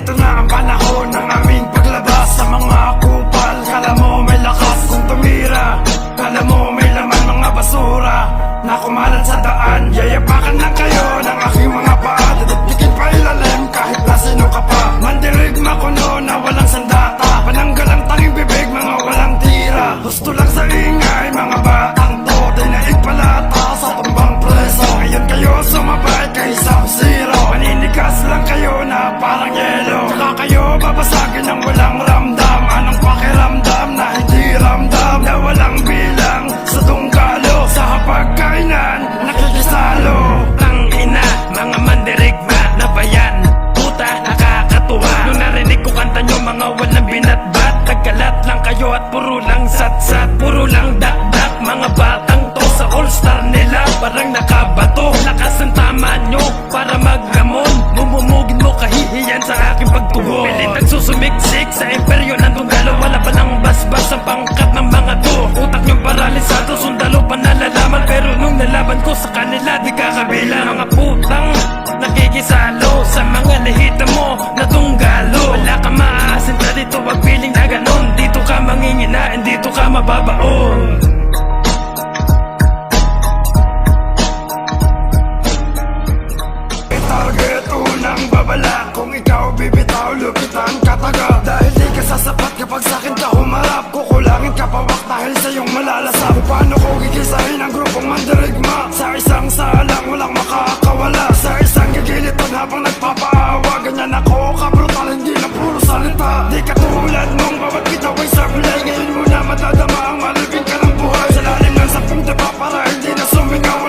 Ito na ang panahon ng aming paglabas sa mga kupal. Kala mo may lakas kung tumira, kala mo may laman mga basura na kumalat sa daan. Yayapakan lang kayo ng aking mga paa, didikdikin pa ilalim kahit na sino ka pa. Mandirigma kuno na walang sandata, pananggal ang tanging bibig mga walang tira. Gusto lang sa ingay mga batang to, dinaig palata sa tumbang preso. Ngayon kayo sumabay kay Sub-Zero, maninigas lang kayo na parang yelo. Tsaka kayo babasagin ng walang ramdam. Anong pakiramdam na hindi ramdam, na walang bilang sa tunggalo, sa hapagkainan nakikisalo. Tangina, mga mandirigma na bayan, puta nakakatuwa. Nung narinig ko kanta nyo mga walang binatbat, nagkalat lang kayo at puro lang satsat, puro lang dakdak. Mga batang to sa all-star nila parang nakabato. Lakas ang tama nyo para maglamon, mumumugin mo kahihiyan sa aking pagtubo. Pilit nagsusumiksik sa imperyo ng tunggalo, wala pa ng basbas ang pangkat ng mga to. Utak nyo paralisado, sundalo pa nalalaman, pero nung nalaban ko sa kanila di kakabila. Mga putang nakikisalo sa mga lihita mo na tunggalo. Wala ka maaasinta dito, wag piling na ganon. Dito ka manginginain, dito ka mababaon. Target unang babala, kung ikaw bibitaw lupitan kataga. Dahil di ka sasapat kapag sakin ka humarap, kukulangin ka pawak dahil sa iyong malalasap. Paano ko gigisahin ang grupong mandirigma? Sa isang salang walang makakawala, sa isang gigilitan habang nagpapaawa. Ganyan ako kabrutal, hindi na puro salita. Di katulad mong bawat bitaw ay sablay. Ngayon mo na madadama ang malibing ka ng buhay. Sa lalim ng sapong diba para hindi na sumingaw